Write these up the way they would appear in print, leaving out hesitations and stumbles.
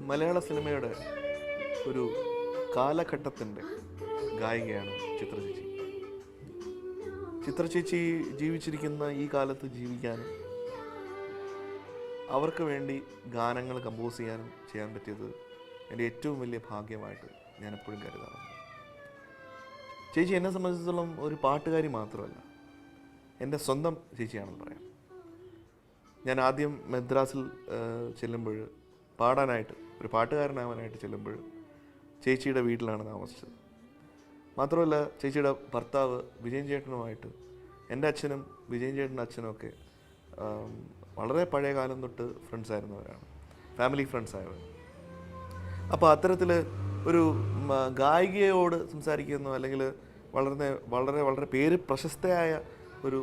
മലയാള സിനിമയുടെ ഒരു കാലഘട്ടത്തിൻ്റെ ഗായികയാണ് ചിത്ര ചേച്ചി. ചിത്ര ചേച്ചി ജീവിച്ചിരിക്കുന്ന ഈ കാലത്ത് ജീവിക്കാനും അവർക്ക് വേണ്ടി ഗാനങ്ങൾ കമ്പോസ് ചെയ്യാൻ പറ്റിയത് എൻ്റെ ഏറ്റവും വലിയ ഭാഗ്യമായിട്ട് ഞാൻ എപ്പോഴും കരുതാറുണ്ട്. ചേച്ചി എന്നെ സംബന്ധിച്ചിടത്തോളം ഒരു പാട്ടുകാരി മാത്രമല്ല, എൻ്റെ സ്വന്തം ചേച്ചിയാണെന്ന് പറയാം. ഞാൻ ആദ്യം മദ്രാസിൽ ചെല്ലുമ്പോൾ പാടാനായിട്ട്, ഒരു പാട്ടുകാരനാവാനായിട്ട് ചെല്ലുമ്പോൾ ചേച്ചിയുടെ വീട്ടിലാണ് താമസിച്ചത്. മാത്രമല്ല ചേച്ചിയുടെ ഭർത്താവ് വിജയൻ ചേട്ടനുമായിട്ട് എൻ്റെ അച്ഛനും വിജയൻ ചേട്ടൻ്റെ അച്ഛനും ഒക്കെ വളരെ പഴയ കാലം തൊട്ട് ഫ്രണ്ട്സായിരുന്നവരാണ്, ഫാമിലി ഫ്രണ്ട്സായവർ. അപ്പോൾ അത്തരത്തിൽ ഒരു ഗായികയോട് സംസാരിക്കുന്നോ അല്ലെങ്കിൽ വളരെ വളരെ വളരെ പേര് പ്രശസ്തയായ ഒരു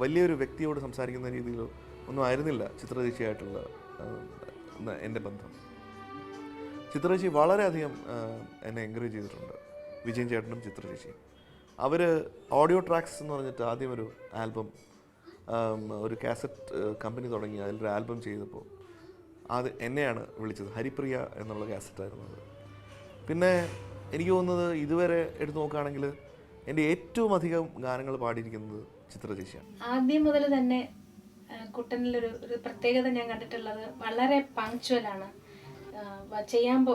വലിയൊരു വ്യക്തിയോട് സംസാരിക്കുന്ന രീതിയിലോ ഒന്നും ആയിരുന്നില്ല ചിത്ര ചേച്ചിയായിട്ടുള്ള എൻ്റെ ബന്ധം. ചിത്ര ചേച്ചി വളരെയധികം എന്നെ എൻകറേജ് ചെയ്തിട്ടുണ്ട്, വിജയൻ ചേട്ടനും ചിത്ര ചേച്ചിയും. അവർ ഓഡിയോ ട്രാക്സ് എന്ന് പറഞ്ഞിട്ട് ആദ്യം ഒരു ആൽബം, ഒരു കാസറ്റ് കമ്പനി തുടങ്ങി അതിലൊരു ആൽബം ചെയ്തപ്പോൾ അത് എന്നെയാണ് വിളിച്ചത്. ഹരിപ്രിയ എന്നുള്ള കാസറ്റായിരുന്നു അത്. പിന്നെ എനിക്ക് തോന്നുന്നത് ഇതുവരെ എടുത്തു നോക്കുകയാണെങ്കിൽ എൻ്റെ ഏറ്റവും അധികം ഗാനങ്ങൾ പാടിയിരിക്കുന്നത് ചിത്ര ചേച്ചിയാണ്. ആദ്യം മുതൽ തന്നെ കുട്ടനിലൊരു പ്രത്യേകത ഞാൻ കണ്ടിട്ടുള്ളത് വളരെ പങ്ക്ച്വലാണ്.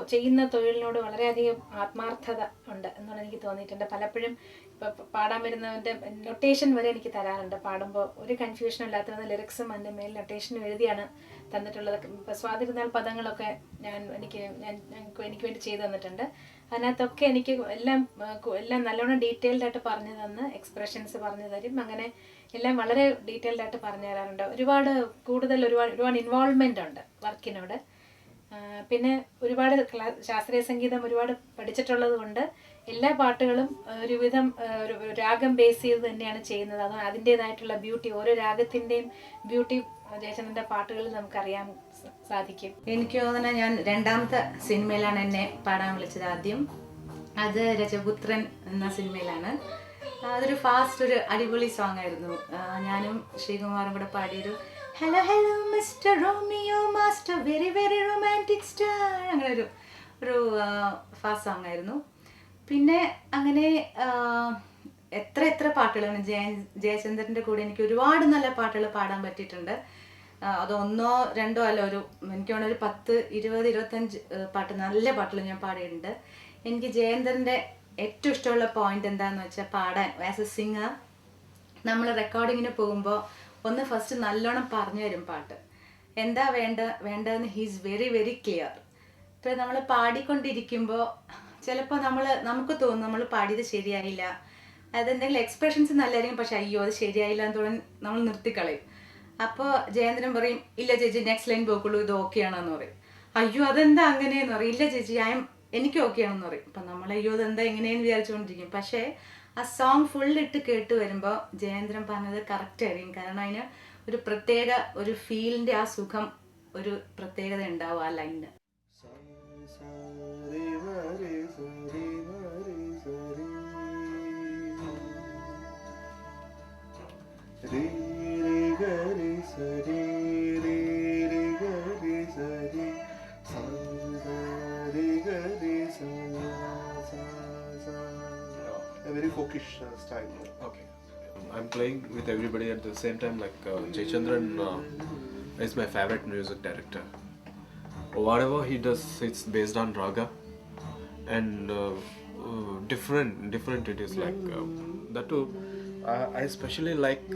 ചെയ്യുന്ന തൊഴിലിനോട് വളരെയധികം ആത്മാർത്ഥത ഉണ്ട് എന്നാണ് എനിക്ക് തോന്നിയിട്ടുണ്ട്. പലപ്പോഴും ഇപ്പോൾ പാടാൻ വരുന്നവൻ്റെ നൊട്ടേഷൻ വരെ എനിക്ക് തരാറുണ്ട്. പാടുമ്പോൾ ഒരു കൺഫ്യൂഷനും ഇല്ലാത്ത ലിറിക്സും അതിൻ്റെ മേൽ നൊട്ടേഷനും എഴുതിയാണ് തന്നിട്ടുള്ളത്. ഇപ്പോൾ സ്വാതിരുന്നാൾ പദങ്ങളൊക്കെ എനിക്ക് വേണ്ടി ചെയ്തു തന്നിട്ടുണ്ട്. അതിനകത്തൊക്കെ എനിക്ക് എല്ലാം നല്ലോണം ഡീറ്റെയിൽഡ് ആയിട്ട് പറഞ്ഞു തന്ന് എക്സ്പ്രഷൻസ് പറഞ്ഞു തരും. അങ്ങനെ എല്ലാം വളരെ ഡീറ്റെയിൽഡ് ആയിട്ട് പറഞ്ഞു തരാറുണ്ട്. ഒരുപാട് ഇൻവോൾവ്മെൻ്റ് ഉണ്ട് വർക്കിനോട്. പിന്നെ ഒരുപാട് ശാസ്ത്രീയ സംഗീതം ഒരുപാട് പഠിച്ചിട്ടുള്ളത് കൊണ്ട് എല്ലാ പാട്ടുകളും ഒരുവിധം ഒരു രാഗം ബേസ് ചെയ്ത് തന്നെയാണ് ചെയ്യുന്നത്. അത് അതിൻ്റേതായിട്ടുള്ള ബ്യൂട്ടി, ഓരോ രാഗത്തിൻ്റെയും ബ്യൂട്ടി ജയചന്ദ്രൻ്റെ പാട്ടുകളിൽ നമുക്കറിയാൻ സാധിക്കും. എനിക്ക് തോന്നുന്നത് ഞാൻ രണ്ടാമത്തെ സിനിമയിലാണ് എന്നെ പാടാൻ വിളിച്ചത്. ആദ്യം അത് രജപുത്രൻ എന്ന സിനിമയിലാണ്. അതൊരു ഫാസ്റ്റ്, ഒരു അടിപൊളി സോങ് ആയിരുന്നു. ഞാനും ശ്രീകുമാറും കൂടെ പാടിയൊരു hello hello mister Romeo master very very romantic star, അങ്ങനെ ഒരു ഫാസ്റ്റ് സോങ് ആയിരുന്നു. പിന്നെ അങ്ങനെ എത്ര പാട്ടുകളാണ് ജയചന്ദ്രൻ്റെ കൂടെ എനിക്ക് ഒരുപാട് നല്ല പാട്ടുകൾ പാടാൻ പറ്റിയിട്ടുണ്ട്. അത് ഒന്നോ രണ്ടോ അല്ല, എനിക്ക് വേണം ഒരു 10, 20, 25 പാട്ട്, നല്ല പാട്ടുകൾ ഞാൻ പാടിയിട്ടുണ്ട്. എനിക്ക് ജയേന്ദ്രൻ്റെ ഏറ്റവും ഇഷ്ടമുള്ള പോയിന്റ് എന്താണെന്ന് വെച്ചാൽ പാടാൻ ആസ് എ സിംഗർ നമ്മൾ റെക്കോർഡിങ്ങിന് പോകുമ്പോൾ ഒന്ന് ഫസ്റ്റ് നല്ലോണം പറഞ്ഞു തരും പാട്ട് എന്താ വേണ്ടതെന്ന്. He's very very clear. ഇപ്പോൾ നമ്മൾ പാടിക്കൊണ്ടിരിക്കുമ്പോൾ ചിലപ്പോൾ നമുക്ക് തോന്നും നമ്മൾ പാടിയത് ശരിയായില്ല, അതെന്തെങ്കിലും എക്സ്പ്രഷൻസ് നല്ലതായിരിക്കും, പക്ഷെ അയ്യോ അത് ശരിയായില്ല എന്ന് തോന്നി നമ്മൾ നിർത്തിക്കളയും. അപ്പോൾ ജയേന്ദ്രൻ പറയും, ഇല്ല ചേച്ചി നെക്സ്റ്റ് ലൈൻ പോക്കുള്ളൂ, ഇത് ഓക്കെ ആണെന്ന് പറയും. അയ്യോ അതെന്താ അങ്ങനെയെന്ന് പറയും. ഇല്ല ചേച്ചി എനിക്ക് ഓക്കെ ആണെന്ന് പറയും. അപ്പം നമ്മൾ അയ്യോ അതെന്താ എങ്ങനെയെന്ന് വിചാരിച്ചുകൊണ്ടിരിക്കും. പക്ഷേ ആ സോങ് ഫുള്ളിട്ട് കേട്ട് വരുമ്പോൾ ജയേന്ദ്രൻ പറഞ്ഞത് കറക്റ്റ് ആയിരിക്കും. കാരണം അതിന് ഒരു പ്രത്യേക ഒരു ഫീലിൻ്റെ ആ സുഖം, ഒരു പ്രത്യേകത ഉണ്ടാവും ആ ലൈനിന്. A very folkish style. Okay. I'm playing with everybody at the same time. Like Jayachandran is my favorite music director. Whatever he does, it's based on raga, and different it is. Like that too. I especially like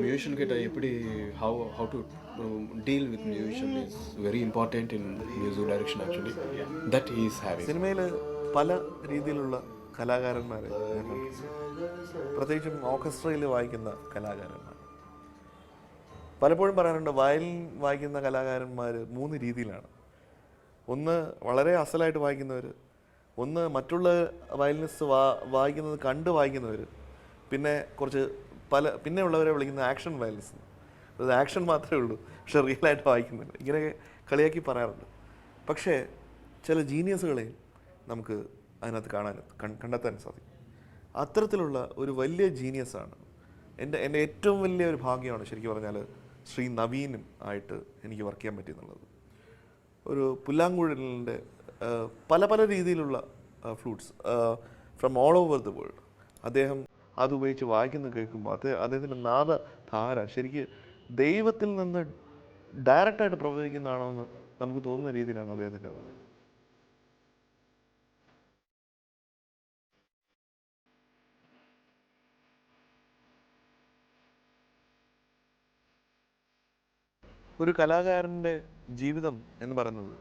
musician how to deal with musician is very important in music direction actually. That he is having. സിനിമയിൽ പല രീതിയിലുള്ള കലാകാരന്മാരെ ഞാൻ കണ്ടിട്ടുണ്ട്, പ്രത്യേകിച്ചും ഓർക്കസ്ട്രയിൽ വായിക്കുന്ന കലാകാരന്മാർ. പലപ്പോഴും പറയാറുണ്ട് വയലിൻ വായിക്കുന്ന കലാകാരന്മാർ 3 രീതിയിലാണ്. ഒന്ന് വളരെ അസലായിട്ട് വായിക്കുന്നവർ, ഒന്ന് മറ്റുള്ള വയലിനിസ്റ്റ് വായിക്കുന്നത് കണ്ട് വായിക്കുന്നവർ, പിന്നെ പിന്നെ ഉള്ളവരെ വിളിക്കുന്ന ആക്ഷൻ വയലിനിസ്റ്റ്. അത് ആക്ഷൻ മാത്രമേ ഉള്ളൂ, പക്ഷെ റിയലായിട്ട് വായിക്കുന്നില്ല. ഇങ്ങനെയൊക്കെ കളിയാക്കി പറയാറുണ്ട്. പക്ഷേ ചില ജീനിയസുകളെയും നമുക്ക് അതിനകത്ത് കണ്ടെത്താൻ സാധിക്കും. അത്തരത്തിലുള്ള ഒരു വലിയ ജീനിയസാണ്. എൻ്റെ ഏറ്റവും വലിയ ഒരു ഭാഗ്യമാണ് ശരിക്കും പറഞ്ഞാൽ ശ്രീ നവീനും ആയിട്ട് എനിക്ക് വർക്ക് ചെയ്യാൻ പറ്റിയെന്നുള്ളത്. ഒരു പുല്ലാങ്കുഴലിൻ്റെ പല പല രീതിയിലുള്ള flutes from all over the world. അദ്ദേഹം അതുപയോഗിച്ച് വായിക്കുന്നത് കേൾക്കുമ്പോൾ അദ്ദേഹത്തിൻ്റെ നാദധാര ശരിക്ക് ദൈവത്തിൽ നിന്ന് ഡയറക്റ്റായിട്ട് പ്രവചിക്കുന്നതാണോ എന്ന് നമുക്ക് തോന്നുന്ന രീതിയിലാണ് അദ്ദേഹത്തിൻ്റെ അത്. ഒരു കലാകാരൻ്റെ ജീവിതം എന്ന് പറയുന്നത്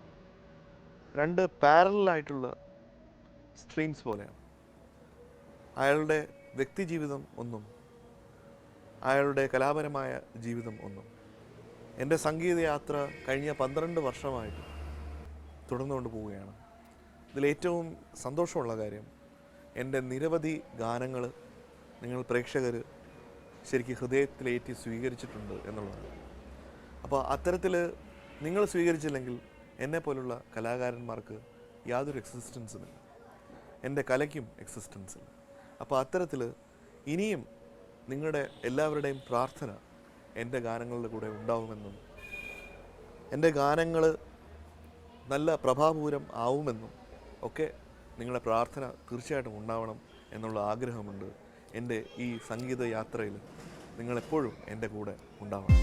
2 പാരലായിട്ടുള്ള സ്ട്രീംസ് പോലെയാണ്. അയാളുടെ വ്യക്തി ജീവിതം ഒന്നും, അയാളുടെ കലാപരമായ ജീവിതം ഒന്നും. എൻ്റെ സംഗീത യാത്ര കഴിഞ്ഞ 12 വർഷമായിട്ട് തുടർന്നുകൊണ്ട് പോവുകയാണ്. ഇതിലേറ്റവും സന്തോഷമുള്ള കാര്യം എൻ്റെ നിരവധി ഗാനങ്ങൾ നിങ്ങൾ പ്രേക്ഷകർ ശരിക്കും ഹൃദയത്തിലേറ്റി സ്വീകരിച്ചിട്ടുണ്ട് എന്നുള്ളതാണ്. അപ്പോൾ അത്തരത്തിൽ നിങ്ങൾ സ്വീകരിച്ചില്ലെങ്കിൽ എന്നെപ്പോലുള്ള കലാകാരന്മാർക്ക് യാതൊരു എക്സിസ്റ്റൻസുമില്ല, എൻ്റെ കലയ്ക്കും എക്സിസ്റ്റൻസില്ല. അപ്പോൾ അത്തരത്തിൽ ഇനിയും നിങ്ങളുടെ എല്ലാവരുടെയും പ്രാർത്ഥന എൻ്റെ ഗാനങ്ങളുടെ കൂടെ ഉണ്ടാവുമെന്നും എൻ്റെ ഗാനങ്ങൾ നല്ല പ്രഭാപൂരം ആവുമെന്നും ഒക്കെ നിങ്ങളുടെ പ്രാർത്ഥന തീർച്ചയായിട്ടും ഉണ്ടാവണം എന്നുള്ള ആഗ്രഹമുണ്ട്. എൻ്റെ ഈ സംഗീത യാത്രയിൽ നിങ്ങളെപ്പോഴും എൻ്റെ കൂടെ ഉണ്ടാവണം.